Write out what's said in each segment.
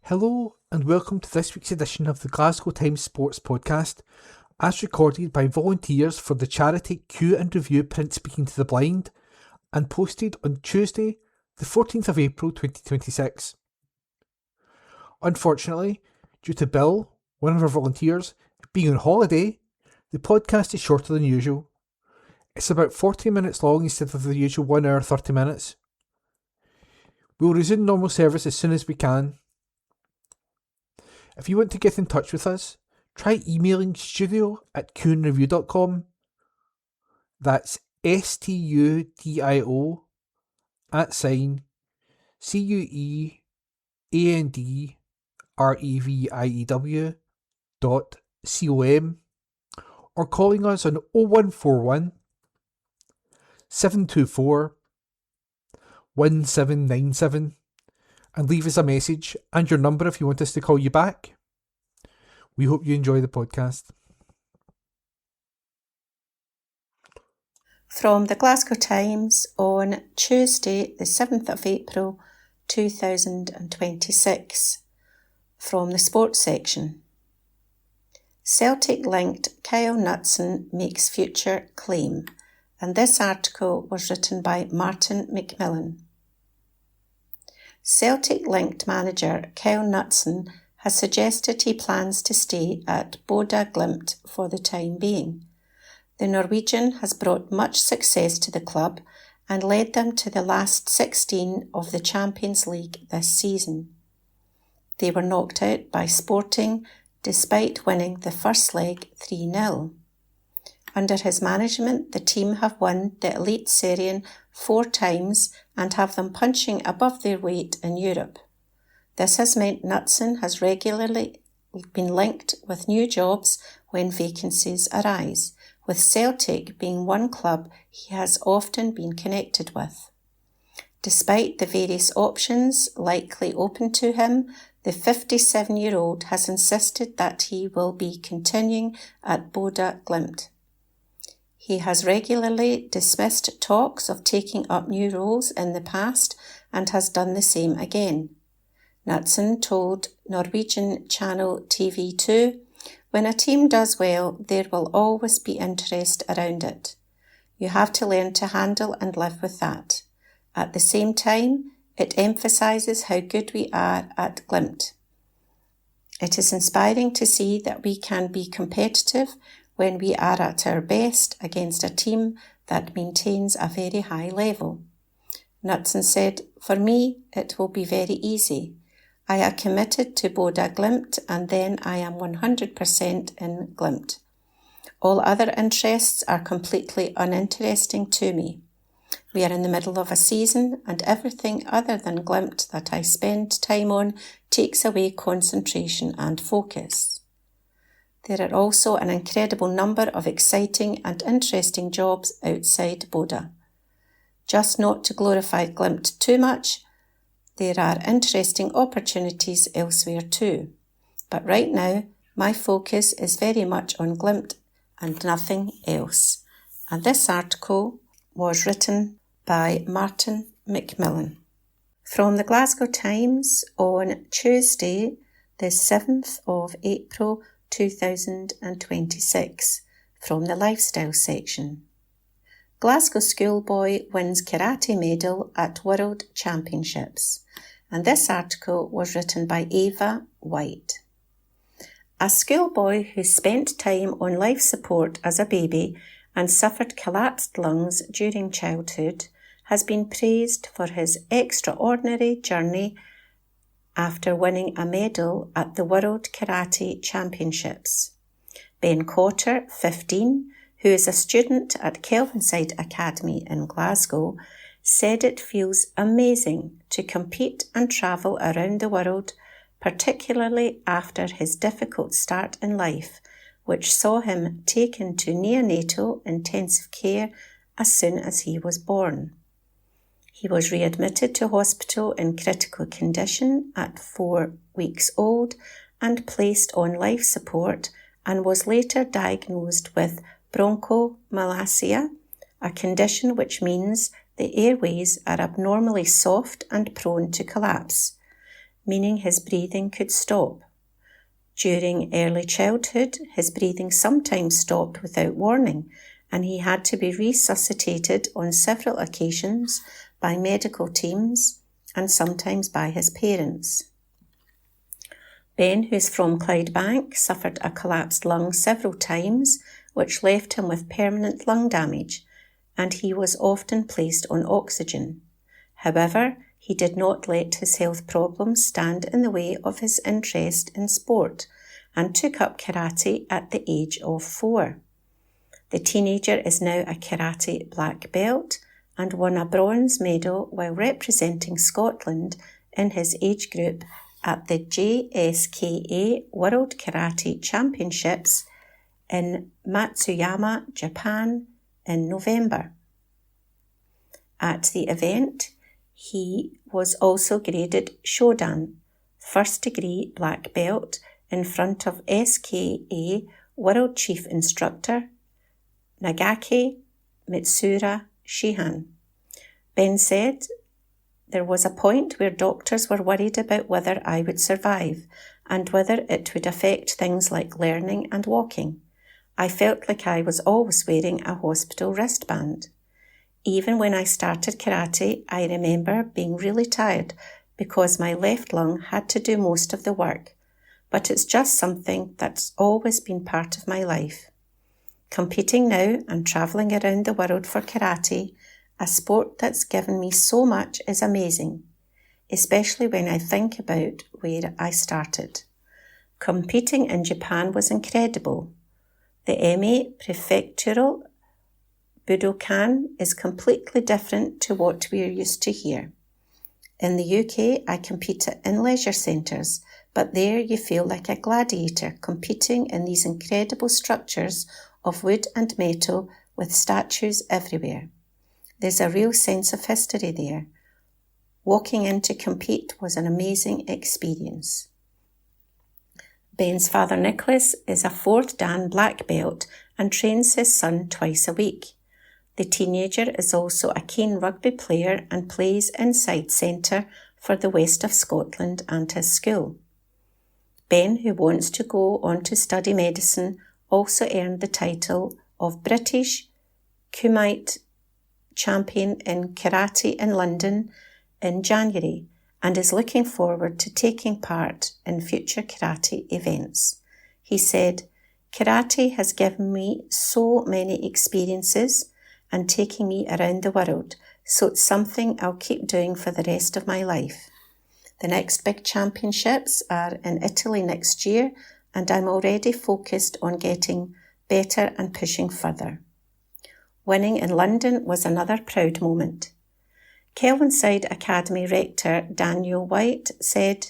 Hello and welcome to this week's edition of the Glasgow Times Sports Podcast, as recorded by volunteers for the charity Q and Review Print Speaking to the Blind, and posted on Tuesday, the 14th of April 2026. Unfortunately, due to Bill, one of our volunteers, being on holiday, the podcast is shorter than usual. It's about 40 minutes long instead of the usual 1 hour 30 minutes. We'll resume normal service as soon as we can. If you want to get in touch with us, try emailing studio@qandreview.com. That's studio@CUEANDREVIEW.com, or calling us on 0141 724 1797 and leave us a message and your number if you want us to call you back. We hope you enjoy the podcast. From the Glasgow Times on Tuesday, the 7th of April 2026, from the sports section. Celtic-linked Kyle Knutson makes future claim, and this article was written by Martin McMillan. Celtic-linked manager Kyle Knutson has suggested he plans to stay at Boda Glimt for the time being. The Norwegian has brought much success to the club and led them to the last 16 of the Champions League this season. They were knocked out by Sporting despite winning the first leg 3-0. Under his management, the team have won the Eliteserien 4 times and have them punching above their weight in Europe. This has meant Knutson has regularly been linked with new jobs when vacancies arise, with Celtic being one club he has often been connected with. Despite the various options likely open to him, the 57-year-old has insisted that he will be continuing at Boda Glimt. He has regularly dismissed talks of taking up new roles in the past and has done the same again. Knutson told Norwegian channel TV2, "When a team does well, there will always be interest around it. You have to learn to handle and live with that. At the same time, it emphasises how good we are at Glimt. It is inspiring to see that we can be competitive when we are at our best against a team that maintains a very high level." Knutson said, "For me, it will be very easy. I am committed to Boda Glimt and then I am 100% in Glimt. All other interests are completely uninteresting to me. We are in the middle of a season and everything other than Glimt that I spend time on takes away concentration and focus. There are also an incredible number of exciting and interesting jobs outside Boda. Just not to glorify Glimt too much, there are interesting opportunities elsewhere too. But right now, my focus is very much on Glimt and nothing else." And this article was written by Martin McMillan. From the Glasgow Times on Tuesday, the 7th of April 2026, from the lifestyle section. Glasgow schoolboy wins karate medal at World Championships, and this article was written by Ava White. A schoolboy who spent time on life support as a baby and suffered collapsed lungs during childhood has been praised for his extraordinary journey after winning a medal at the World Karate Championships. Ben Cotter, 15, who is a student at Kelvinside Academy in Glasgow, said it feels amazing to compete and travel around the world, particularly after his difficult start in life, which saw him taken to neonatal intensive care as soon as he was born. He was readmitted to hospital in critical condition at 4 weeks old and placed on life support, and was later diagnosed with bronchomalacia, a condition which means the airways are abnormally soft and prone to collapse. meaning his breathing could stop. During early childhood, his breathing sometimes stopped without warning, and he had to be resuscitated on several occasions by medical teams and sometimes by his parents. Ben, who's from Clydebank, suffered a collapsed lung several times, which left him with permanent lung damage, and he was often placed on oxygen. However, he did not let his health problems stand in the way of his interest in sport and took up karate at the age of 4. The teenager is now a karate black belt and won a bronze medal while representing Scotland in his age group at the JSKA World Karate Championships in Matsuyama, Japan in November. At the event, he was also graded Shodan, first degree black belt, in front of SKA World Chief Instructor Nagaki Mitsura Shihan. Ben said, "There was a point where doctors were worried about whether I would survive and whether it would affect things like learning and walking. I felt like I was always wearing a hospital wristband. Even when I started karate, I remember being really tired because my left lung had to do most of the work, but it's just something that's always been part of my life. Competing now and travelling around the world for karate, a sport that's given me so much, is amazing, especially when I think about where I started. Competing in Japan was incredible. The Eme Prefectural Budokan is completely different to what we're used to here. In the UK, I competed in leisure centres, but there you feel like a gladiator competing in these incredible structures of wood and metal with statues everywhere. There's a real sense of history there. Walking in to compete was an amazing experience." Ben's father Nicholas is a 4th Dan black belt and trains his son twice a week. The teenager is also a keen rugby player and plays inside centre for the West of Scotland and his school. Ben, who wants to go on to study medicine, also earned the title of British Kumite Champion in Karate in London in January and is looking forward to taking part in future karate events. He said, "Karate has given me so many experiences and taking me around the world, so it's something I'll keep doing for the rest of my life. The next big championships are in Italy next year, and I'm already focused on getting better and pushing further." Winning in London was another proud moment. Kelvinside Academy Rector Daniel White said,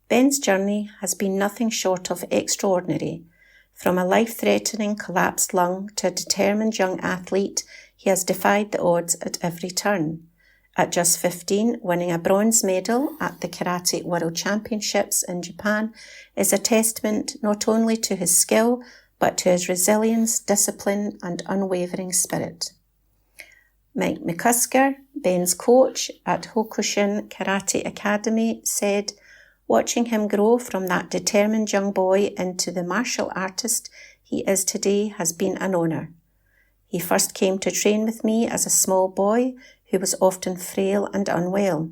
"Ben's journey has been nothing short of extraordinary. From a life-threatening collapsed lung to a determined young athlete, he has defied the odds at every turn. At just 15, winning a bronze medal at the Karate World Championships in Japan is a testament not only to his skill, but to his resilience, discipline, and unwavering spirit." Mike McCusker, Ben's coach at Hokushin Karate Academy, said, "Watching him grow from that determined young boy into the martial artist he is today has been an honour. He first came to train with me as a small boy who was often frail and unwell.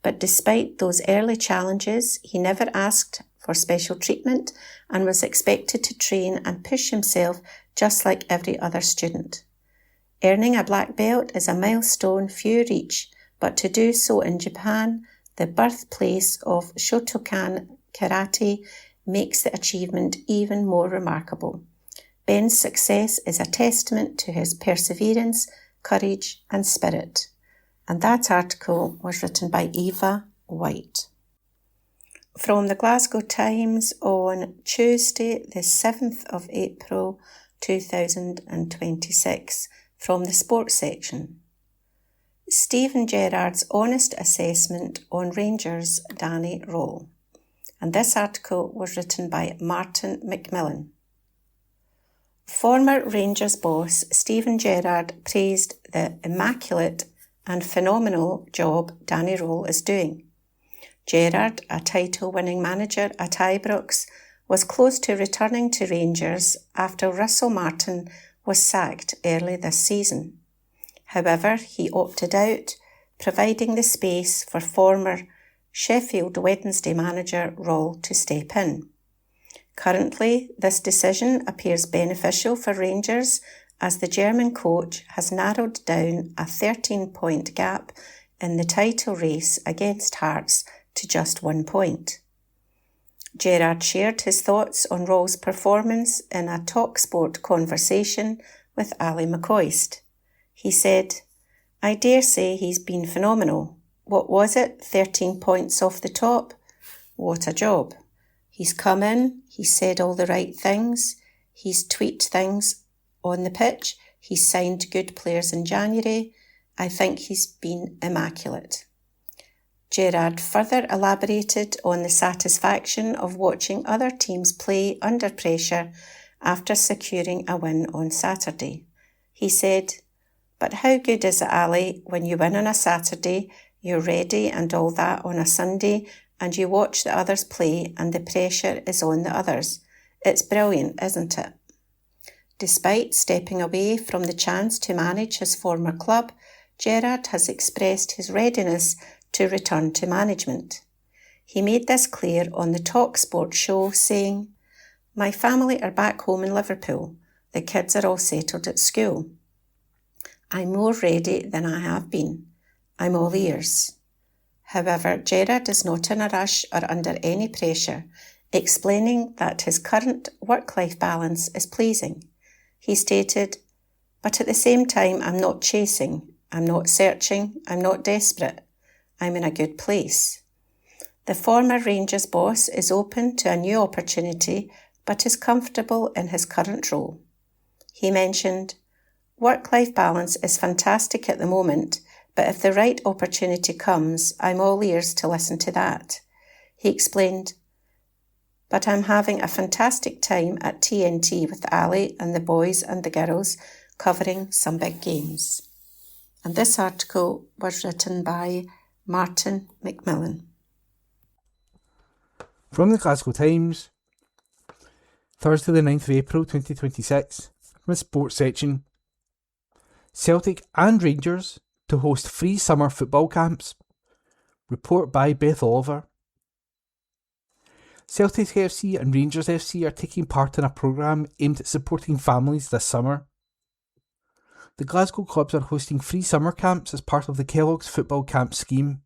But despite those early challenges, he never asked for special treatment and was expected to train and push himself just like every other student. Earning a black belt is a milestone few reach, but to do so in Japan, the birthplace of Shotokan Karate, makes the achievement even more remarkable. Ben's success is a testament to his perseverance, courage and spirit." And that article was written by Eva White. From the Glasgow Times on Tuesday, the 7th of April 2026, from the sports section. Stephen Gerrard's honest assessment on Rangers' Danny Röhl. And this article was written by Martin McMillan. Former Rangers boss Stephen Gerrard praised the immaculate and phenomenal job Danny Röhl is doing. Gerrard, a title-winning manager at Ibrox, was close to returning to Rangers after Russell Martin was sacked early this season. However, he opted out, providing the space for former Sheffield Wednesday manager Roll to step in. Currently, this decision appears beneficial for Rangers as the German coach has narrowed down a 13-point gap in the title race against Hearts to just 1 point. Gerrard shared his thoughts on Roll's performance in a TalkSport conversation with Ali McCoist. He said, "I dare say he's been phenomenal. What was it, 13 points off the top? What a job. He's come in, he's said all the right things, he's tweaked things on the pitch, he's signed good players in January. I think he's been immaculate." Gerrard further elaborated on the satisfaction of watching other teams play under pressure after securing a win on Saturday. He said, "But how good is it, Ali, when you win on a Saturday, you're ready and all that on a Sunday, and you watch the others play and the pressure is on the others. It's brilliant, isn't it?" Despite stepping away from the chance to manage his former club, Gerrard has expressed his readiness to return to management. He made this clear on the TalkSport show, saying, "My family are back home in Liverpool. The kids are all settled at school. I'm more ready than I have been. I'm all ears." However, Gerrard is not in a rush or under any pressure, explaining that his current work-life balance is pleasing. He stated, "But at the same time, I'm not chasing, I'm not searching, I'm not desperate. I'm in a good place." The former Rangers boss is open to a new opportunity, but is comfortable in his current role. He mentioned, "Work-life balance is fantastic at the moment, but if the right opportunity comes, I'm all ears to listen to that." He explained, "But I'm having a fantastic time at TNT with Ali and the boys and the girls covering some big games." And this article was written by Martin McMillan. From the Glasgow Times, Thursday the 9th of April 2026, from the sports section. Celtic and Rangers to host free summer football camps. Report by Beth Oliver. Celtic FC and Rangers FC are taking part in a programme aimed at supporting families this summer. The Glasgow clubs are hosting free summer camps as part of the Kellogg's Football Camp scheme.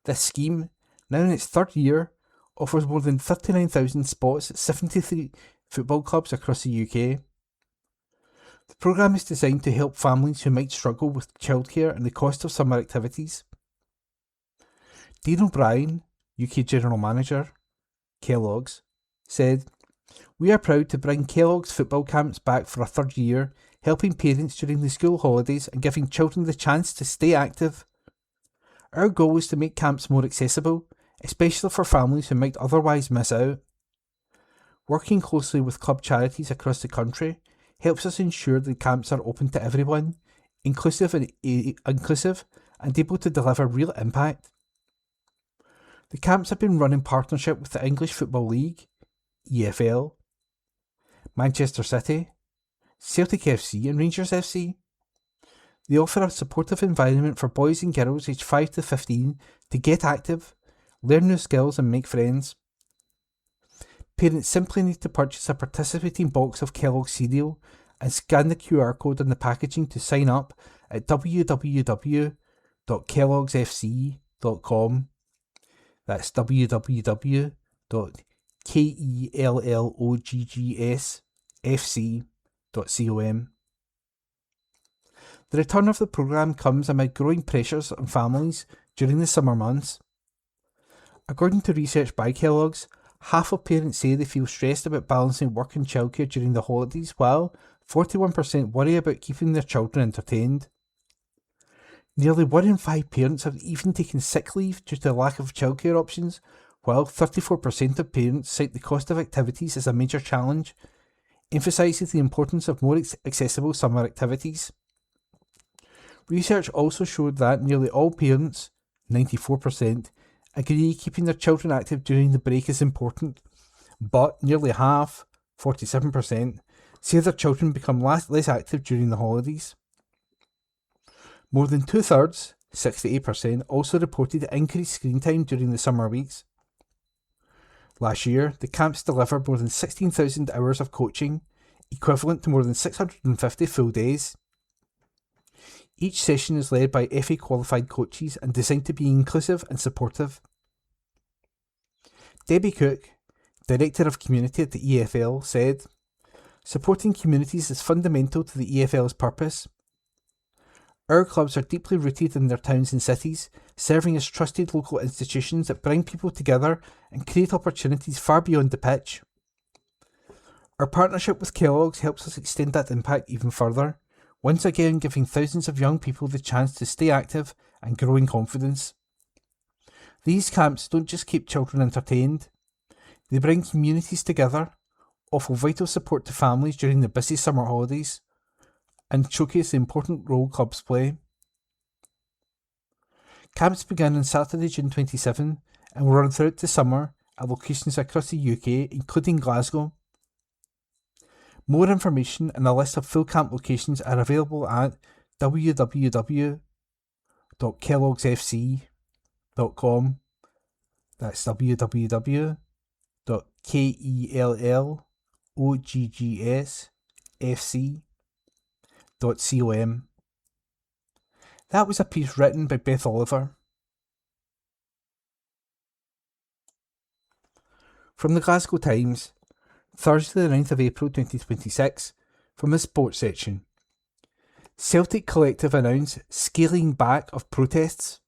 This scheme, now in its third year, offers more than 39,000 spots at 73 football clubs across the UK. The programme is designed to help families who might struggle with childcare and the cost of summer activities. Dean O'Brien, UK General Manager, Kellogg's, said, "We are proud to bring Kellogg's football camps back for a third year, helping parents during the school holidays and giving children the chance to stay active. Our goal is to make camps more accessible, especially for families who might otherwise miss out. Working closely with club charities across the country helps us ensure the camps are open to everyone, inclusive and able to deliver real impact. The camps have been run in partnership with the English Football League, EFL, Manchester City, Celtic FC and Rangers FC. They offer a supportive environment for boys and girls aged 5 to 15 to get active, learn new skills and make friends. Parents simply need to purchase a participating box of Kellogg's cereal and scan the QR code on the packaging to sign up at www.kelloggsfc.com. That's www.kelloggsfc.com. The return of the programme comes amid growing pressures on families during the summer months. According to research by Kellogg's, half of parents say they feel stressed about balancing work and childcare during the holidays, while 41% worry about keeping their children entertained. Nearly 1 in 5 parents have even taken sick leave due to the lack of childcare options, while 34% of parents cite the cost of activities as a major challenge, emphasising the importance of more accessible summer activities. Research also showed that nearly all parents, 94%, agree keeping their children active during the break is important, but nearly half, 47%, say their children become less active during the holidays. More than 2/3, 68%, also reported increased screen time during the summer weeks. Last year, the camps delivered more than 16,000 hours of coaching, equivalent to more than 650 full days. Each session is led by FA qualified coaches and designed to be inclusive and supportive. Debbie Cook, Director of Community at the EFL, said, "Supporting communities is fundamental to the EFL's purpose. Our clubs are deeply rooted in their towns and cities, serving as trusted local institutions that bring people together and create opportunities far beyond the pitch. Our partnership with Kellogg's helps us extend that impact even further, once again giving thousands of young people the chance to stay active and grow in confidence. These camps don't just keep children entertained, they bring communities together, offer vital support to families during the busy summer holidays, and showcase the important role clubs play." Camps began on Saturday, June 27 and will run throughout the summer at locations across the UK, including Glasgow. More information and a list of full camp locations are available at www.kelloggsfc.com. That's www.kelloggsfc.com. That was a piece written by Beth Oliver. From the Glasgow Times, Thursday the 9th of April 2026, from the sports section. Celtic Collective announce scaling back of protests,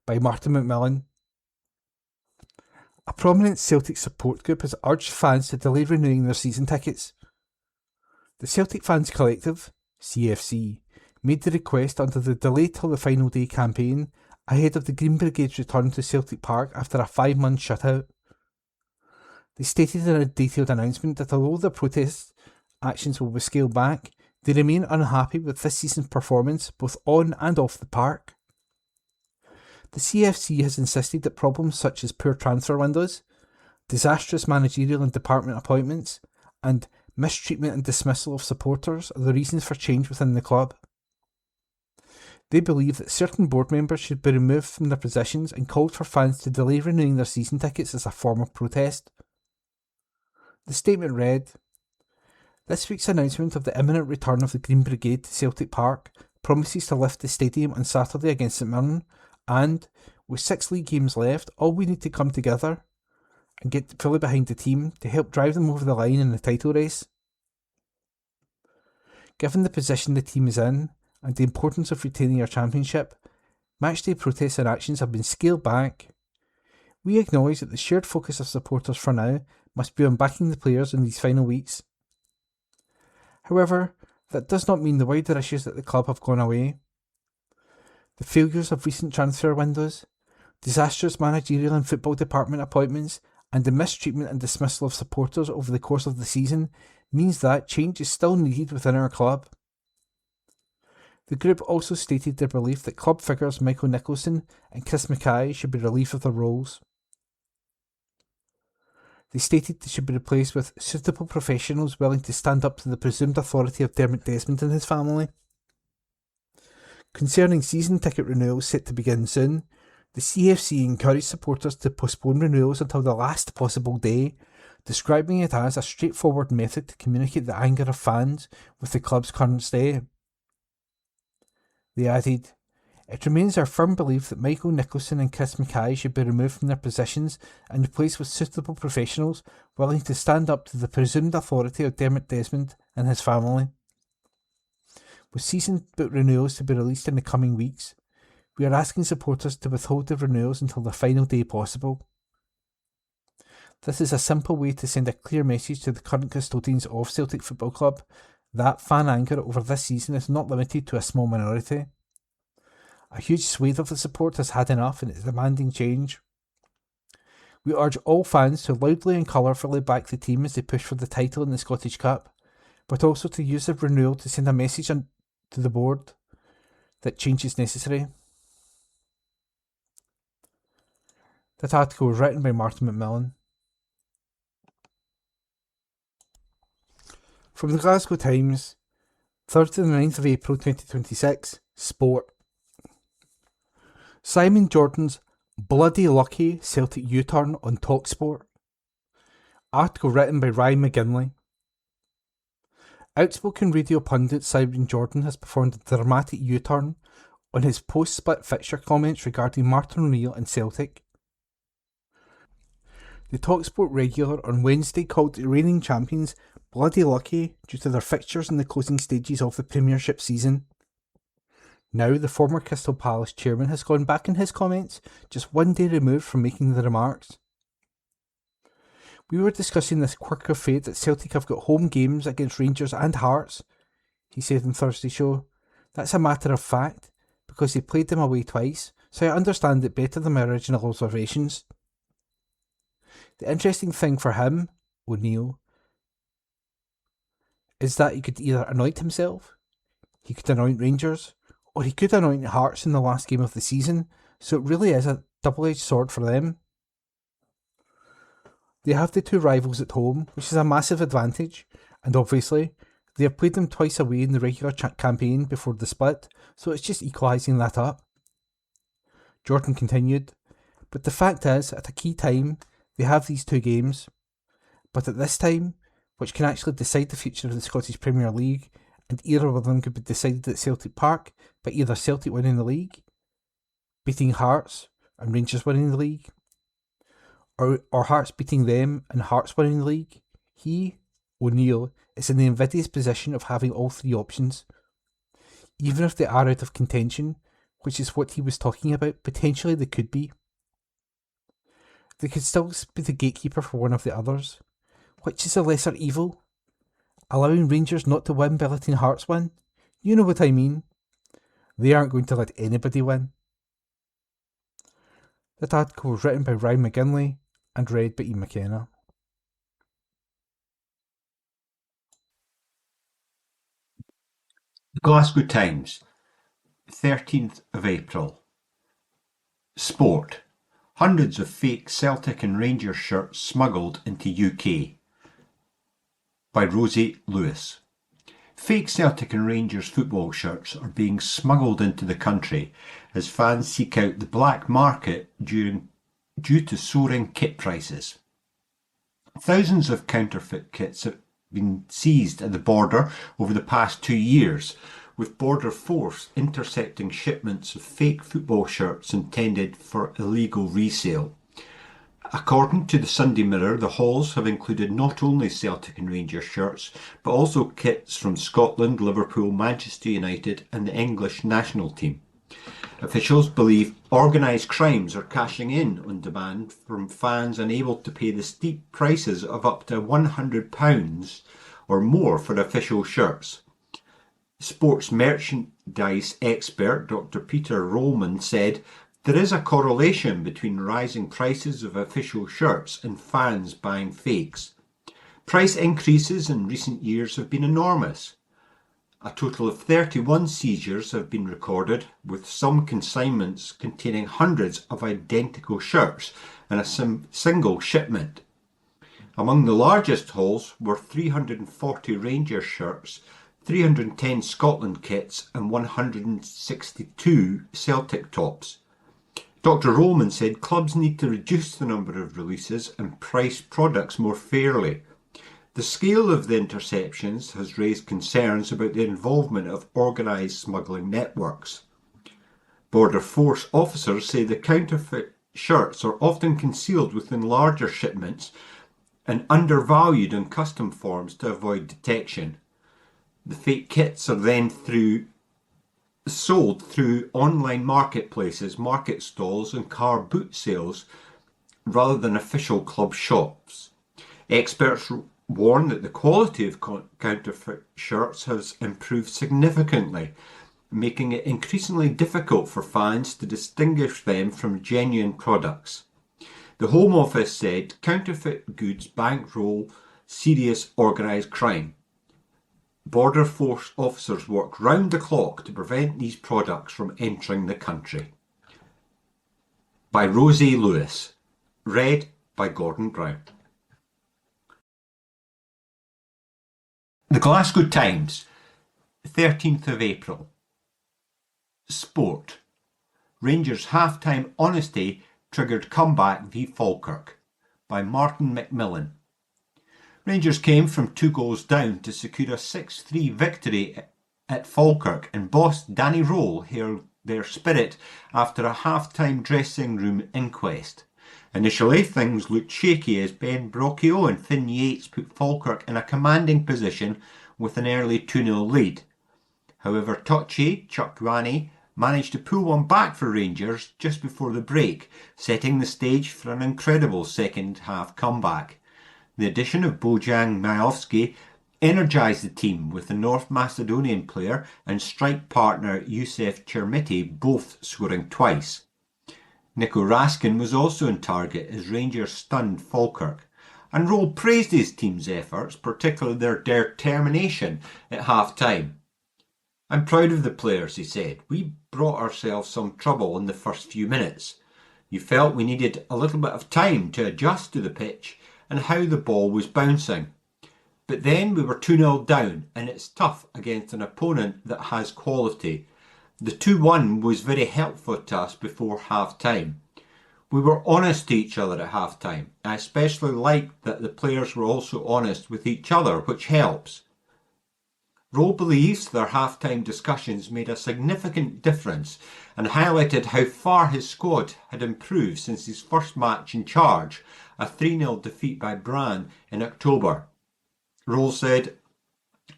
by Martin McMillan. A prominent Celtic support group has urged fans to delay renewing their season tickets. The Celtic Fans Collective, CFC, made the request under the Delay Till the Final Day campaign ahead of the Green Brigade's return to Celtic Park after a 5-month shutout. They stated in a detailed announcement that although the protest actions will be scaled back, they remain unhappy with this season's performance both on and off the park. The CFC has insisted that problems such as poor transfer windows, disastrous managerial and department appointments, and mistreatment and dismissal of supporters are the reasons for change within the club. They believe that certain board members should be removed from their positions and called for fans to delay renewing their season tickets as a form of protest. The statement read, "This week's announcement of the imminent return of the Green Brigade to Celtic Park promises to lift the stadium on Saturday against St Mirren, and, with 6 league games left, all we need to come together and get fully behind the team to help drive them over the line in the title race. Given the position the team is in, and the importance of retaining our championship, matchday protests and actions have been scaled back. We acknowledge that the shared focus of supporters for now must be on backing the players in these final weeks. However, that does not mean the wider issues at the club have gone away. The failures of recent transfer windows, disastrous managerial and football department appointments, and the mistreatment and dismissal of supporters over the course of the season means that change is still needed within our club." The group also stated their belief that club figures Michael Nicholson and Chris Mackay should be relieved of their roles. They stated they should be replaced with suitable professionals willing to stand up to the presumed authority of Dermot Desmond and his family. Concerning season ticket renewals set to begin soon, the CFC encouraged supporters to postpone renewals until the last possible day, describing it as a straightforward method to communicate the anger of fans with the club's current state. They added, "It remains our firm belief that Michael Nicholson and Chris Mackay should be removed from their positions and replaced with suitable professionals willing to stand up to the presumed authority of Dermot Desmond and his family. With season book renewals to be released in the coming weeks, we are asking supporters to withhold the renewals until the final day possible. This is a simple way to send a clear message to the current custodians of Celtic Football Club that fan anger over this season is not limited to a small minority. A huge swathe of the support has had enough and is demanding change. We urge all fans to loudly and colourfully back the team as they push for the title in the Scottish Cup, but also to use the renewal to send a message to the board that change is necessary." That article was written by Martin McMillan. From the Glasgow Times, Thursday the 9th of April 2026, Sport. Simon Jordan's bloody lucky Celtic U-turn on TalkSport. Article written by Ryan McGinley. Outspoken radio pundit Simon Jordan has performed a dramatic U-turn on his post-split fixture comments regarding Martin O'Neill and Celtic. The TalkSport regular on Wednesday called the reigning champions bloody lucky due to their fixtures in the closing stages of the Premiership season. Now the former Crystal Palace chairman has gone back in his comments, just one day removed from making the remarks. We were discussing this quirk of fate that Celtic have got home games against Rangers and Hearts, he said on Thursday's show. That's a matter of fact, because they played them away twice, so I understand it better than my original observations. The interesting thing for him, O'Neill, is that he could either anoint himself, he could anoint Rangers, or he could anoint Hearts in the last game of the season, so it really is a double-edged sword for them. They have the two rivals at home, which is a massive advantage, and obviously, they have played them twice away in the regular campaign before the split, so it's just equalising that up. Jordan continued, but the fact is, at a key time, they have these two games, but at this time, which can actually decide the future of the Scottish Premier League, and either of them could be decided at Celtic Park by either Celtic winning the league, beating Hearts and Rangers winning the league, or Hearts beating them and Hearts winning the league. He, O'Neill, is in the invidious position of having all three options. Even if they are out of contention, which is what he was talking about, potentially they could be. They could still be the gatekeeper for one of the others. Which is a lesser evil? Allowing Rangers not to win by letting Hearts win? You know what I mean. They aren't going to let anybody win. That article was written by Ryan McGinley and read by Ian McKenna. The Glasgow Times, 13th of April. Sport. Hundreds of fake Celtic and Rangers shirts smuggled into UK. By Rosie Lewis. Fake Celtic and Rangers football shirts are being smuggled into the country as fans seek out the black market due to soaring kit prices. Thousands of counterfeit kits have been seized at the border over the past 2 years, with Border Force intercepting shipments of fake football shirts intended for illegal resale. According to the Sunday Mirror, the hauls have included not only Celtic and Rangers shirts, but also kits from Scotland, Liverpool, Manchester United and the English national team. Officials believe organised crimes are cashing in on demand from fans unable to pay the steep prices of up to £100 or more for official shirts. Sports merchandise expert Dr. Peter Rollman said, "There is a correlation between rising prices of official shirts and fans buying fakes. Price increases in recent years have been enormous. A total of 31 seizures have been recorded, with some consignments containing hundreds of identical shirts in a single shipment. Among the largest hauls were 340 Rangers shirts, 310 Scotland kits and 162 Celtic tops. Dr. Rollman said clubs need to reduce the number of releases and price products more fairly. The scale of the interceptions has raised concerns about the involvement of organised smuggling networks. Border Force officers say the counterfeit shirts are often concealed within larger shipments and undervalued on custom forms to avoid detection. The fake kits are then sold through online marketplaces, market stalls and car boot sales rather than official club shops. Experts warn that the quality of counterfeit shirts has improved significantly, making it increasingly difficult for fans to distinguish them from genuine products. The Home Office said counterfeit goods bankroll serious organised crime. Border Force officers work round the clock to prevent these products from entering the country. By Rosie Lewis. Read by Gordon Brown. The Glasgow Times, 13th of April. Sport. Rangers half-time honesty triggered comeback v Falkirk by Martin McMillan. Rangers came from 2 goals down to secure a 6-3 victory at Falkirk, and boss Danny Rowell held their spirit after a half-time dressing room inquest. Initially, things looked shaky as Ben Brocchio and Finn Yates put Falkirk in a commanding position with an early 2-0 lead. However, Tochi Chukwani managed to pull one back for Rangers just before the break, setting the stage for an incredible second-half comeback. The addition of Bojang Majowski energised the team, with the North Macedonian player and strike partner Youssef Chermiti both scoring twice. Nico Raskin was also on target as Rangers stunned Falkirk, and Rowell praised his team's efforts, particularly their determination at half-time. "I'm proud of the players," he said. "We brought ourselves some trouble in the first few minutes. You felt we needed a little bit of time to adjust to the pitch and how the ball was bouncing. But then we were 2-0 down, and it's tough against an opponent that has quality. The 2-1 was very helpful to us before half-time. We were honest to each other at half-time. I especially liked that the players were also honest with each other, which helps." Rowell believes their half-time discussions made a significant difference and highlighted how far his squad had improved since his first match in charge, a 3-0 defeat by Brann in October. Rowell said,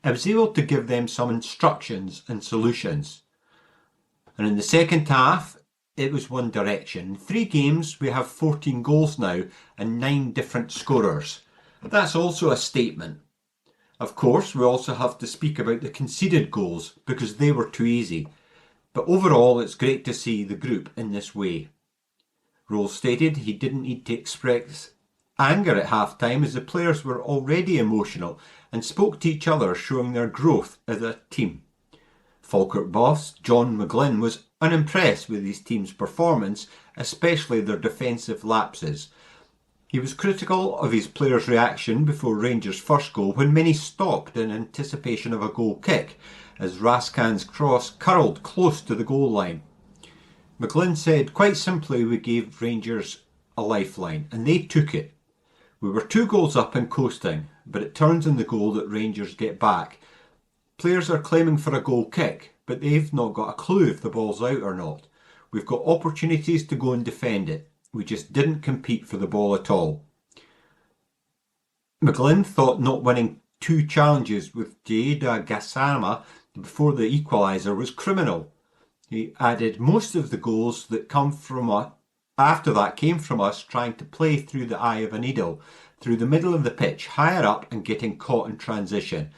"I was able to give them some instructions and solutions. And in the second half, it was one direction. In 3 games, we have 14 goals now and 9 different scorers. That's also a statement. Of course, we also have to speak about the conceded goals because they were too easy. But overall, it's great to see the group in this way." Rowell stated he didn't need to express anger at half-time as the players were already emotional and spoke to each other, showing their growth as a team. Falkirk boss John McGlynn was unimpressed with his team's performance, especially their defensive lapses. He was critical of his players' reaction before Rangers' first goal, when many stopped in anticipation of a goal kick as Raskan's cross curled close to the goal line. McGlynn said, "Quite simply, we gave Rangers a lifeline and they took it. We were 2 goals up and coasting, but it turns in the goal that Rangers get back. Players are claiming for a goal kick, but they've not got a clue if the ball's out or not. We've got opportunities to go and defend it. We just didn't compete for the ball at all." McGlynn thought not winning 2 challenges with Jaida Gassama before the equaliser was criminal. He added, "Most of the goals that come from us after that came from us trying to play through the eye of a needle, through the middle of the pitch, higher up, and getting caught in transition.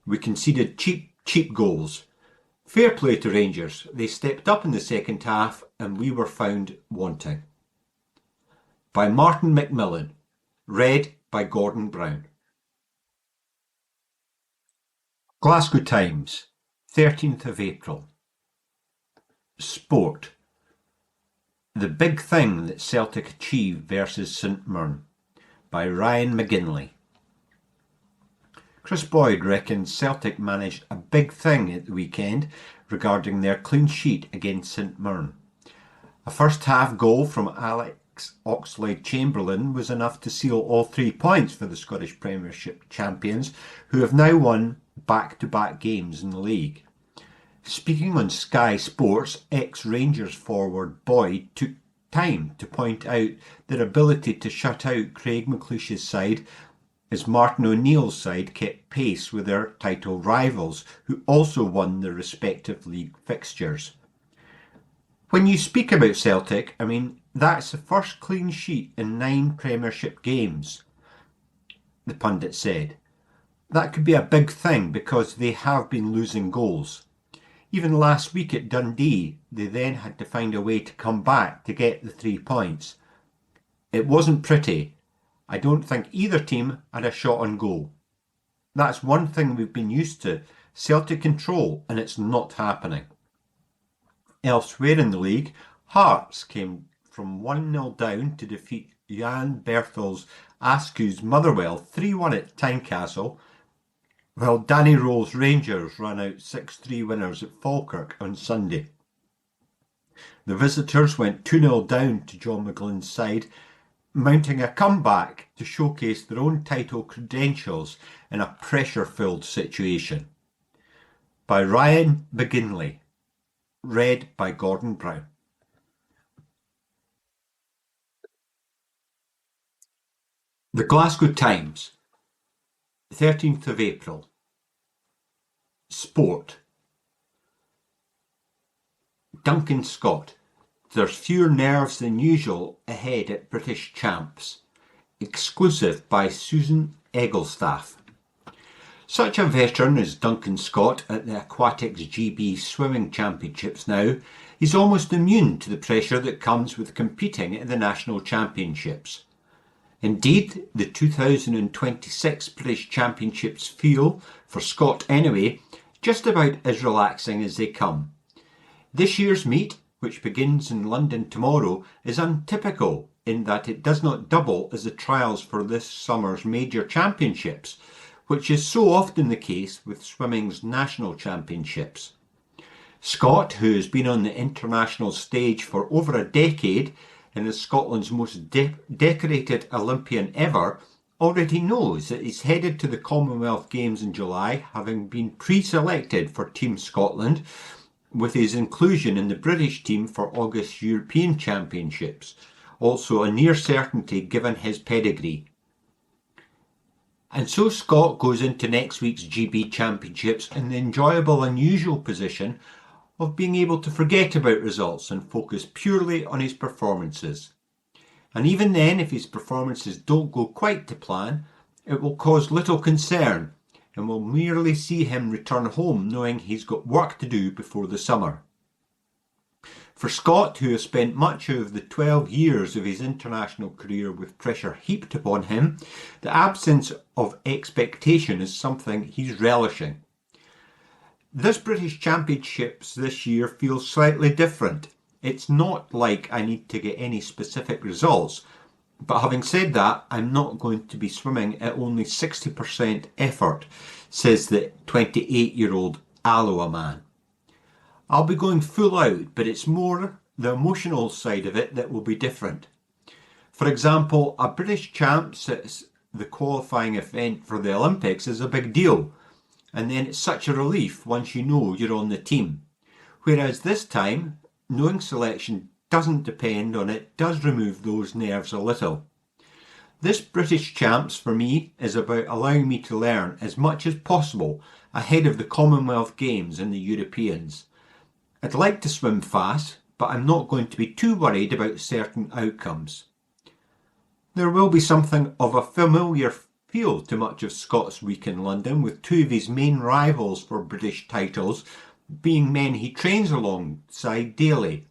We conceded cheap goals. Fair play to Rangers. They stepped up in the second half and we were found wanting." By Martin McMillan. Read by Gordon Brown. Glasgow Times, 13th of April. Sport. The big thing that Celtic achieved versus St Mirren by Ryan McGinley. Chris Boyd reckons Celtic managed a big thing at the weekend regarding their clean sheet against St Mirren. A first half goal from Alex Oxlade-Chamberlain was enough to seal all 3 points for the Scottish Premiership champions, who have now won back-to-back games in the league. Speaking on Sky Sports, ex-Rangers forward Boyd took time to point out their ability to shut out Craig McLeish's side, as Martin O'Neill's side kept pace with their title rivals, who also won their respective league fixtures. "When you speak about Celtic, that's the first clean sheet in 9 Premiership games," the pundit said. "That could be a big thing because they have been losing goals. Even last week at Dundee, they then had to find a way to come back to get the 3 points. It wasn't pretty. I don't think either team had a shot on goal. That's one thing we've been used to, Celtic control, and it's not happening." Elsewhere in the league, Hearts came from 1-0 down to defeat Jan Bertels Askews Motherwell 3-1 at Tynecastle, while Danny Roll's Rangers ran out 6-3 winners at Falkirk on Sunday. The visitors went 2-0 down to John McGlynn's side, mounting a comeback to showcase their own title credentials in a pressure-filled situation. By Ryan McGinley. Read by Gordon Brown. The Glasgow Times, 13th of April. Sport. Duncan Scott. There's fewer nerves than usual ahead at British Champs. Exclusive by Susan Egglestaff. Such a veteran as Duncan Scott at the Aquatics GB Swimming Championships now, he's almost immune to the pressure that comes with competing at the National Championships. Indeed, the 2026 British Championships feel, for Scott anyway, just about as relaxing as they come. This year's meet, which begins in London tomorrow, is untypical in that it does not double as the trials for this summer's major championships, which is so often the case with swimming's national championships. Scott, who has been on the international stage for over a decade and is Scotland's most decorated Olympian ever, already knows that he's headed to the Commonwealth Games in July, having been pre-selected for Team Scotland, with his inclusion in the British team for August European Championships, also a near certainty given his pedigree. And so Scott goes into next week's GB Championships in the enjoyable, unusual position of being able to forget about results and focus purely on his performances. And even then, if his performances don't go quite to plan, it will cause little concern, and we'll merely see him return home knowing he's got work to do before the summer. For Scott, who has spent much of the 12 years of his international career with pressure heaped upon him, the absence of expectation is something he's relishing. This British Championships this year feels slightly different. It's not like I need to get any specific results, but having said that, I'm not going to be swimming at only 60% effort, says the 28-year-old Alloa man. I'll be going full out, but it's more the emotional side of it that will be different. For example, a British Champs at the qualifying event for the Olympics is a big deal, and then it's such a relief once you know you're on the team. Whereas this time, knowing selection doesn't depend on it does remove those nerves a little. This British Champs for me is about allowing me to learn as much as possible ahead of the Commonwealth Games and the Europeans. I'd like to swim fast, but I'm not going to be too worried about certain outcomes. There will be something of a familiar feel to much of Scott's week in London, with two of his main rivals for British titles being men he trains alongside daily.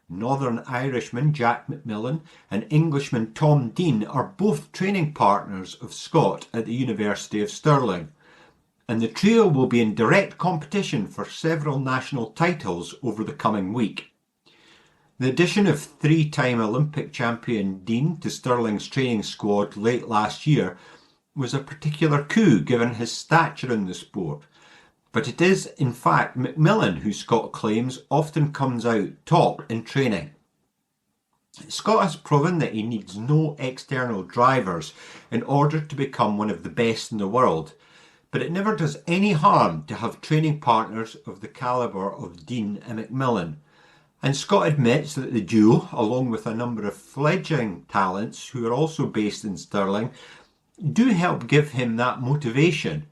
Northern Irishman Jack McMillan and Englishman Tom Dean are both training partners of Scott at the University of Stirling, and the trio will be in direct competition for several national titles over the coming week. The addition of three-time Olympic champion Dean to Stirling's training squad late last year was a particular coup given his stature in the sport, but it is in fact McMillan who Scott claims often comes out top in training. Scott has proven that he needs no external drivers in order to become one of the best in the world, but it never does any harm to have training partners of the calibre of Dean and McMillan. And Scott admits that the duo, along with a number of fledgling talents who are also based in Stirling, do help give him that motivation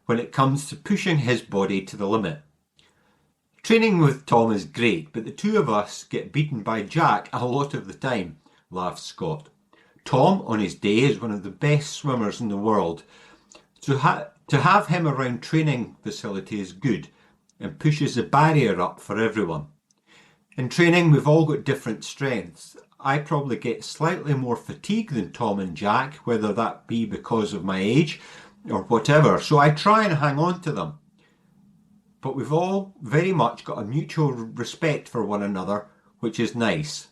when it comes to pushing his body to the limit. Training with Tom is great, but the two of us get beaten by Jack a lot of the time, laughs Scott. Tom, on his day, is one of the best swimmers in the world. To have him around training facility is good and pushes the barrier up for everyone. In training, we've all got different strengths. I probably get slightly more fatigue than Tom and Jack, whether that be because of my age or whatever, so I try and hang on to them. But we've all very much got a mutual respect for one another, which is nice.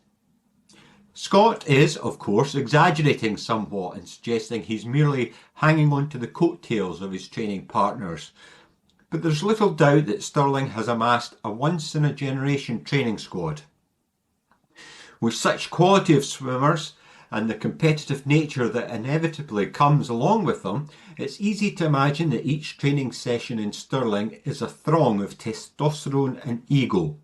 Scott is, of course, exaggerating somewhat and suggesting he's merely hanging on to the coattails of his training partners. But there's little doubt that Stirling has amassed a once-in-a-generation training squad. With such quality of swimmers and the competitive nature that inevitably comes along with them, it's easy to imagine that each training session in Stirling is a throng of testosterone and ego.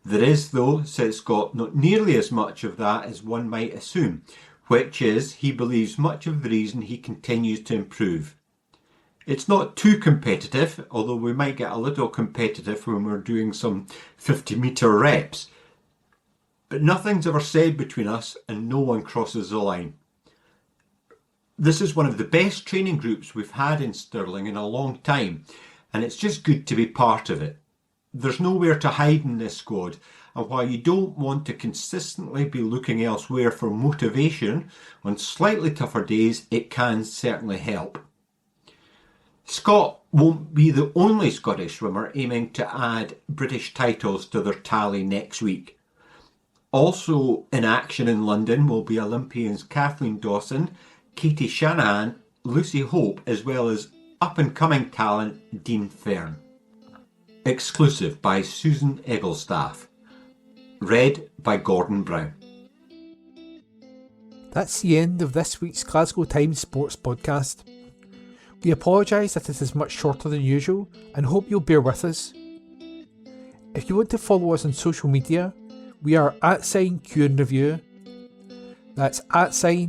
There is, though, says Scott, not nearly as much of that as one might assume, which is, he believes, much of the reason he continues to improve. It's not too competitive, although we might get a little competitive when we're doing some 50-metre reps. But nothing's ever said between us and no one crosses the line. This is one of the best training groups we've had in Stirling in a long time, and it's just good to be part of it. There's nowhere to hide in this squad, and while you don't want to consistently be looking elsewhere for motivation on slightly tougher days, it can certainly help. Scott won't be the only Scottish swimmer aiming to add British titles to their tally next week. Also in action in London will be Olympians Kathleen Dawson, Katie Shanahan, Lucy Hope, as well as up-and-coming talent Dean Fern. Exclusive by Susan Egglestaff. Read by Gordon Brown. That's the end of this week's Glasgow Times Sports Podcast. We apologise that it is much shorter than usual and hope you'll bear with us. If you want to follow us on social media, we are @QandReview. That's @CUEANDREVIEW.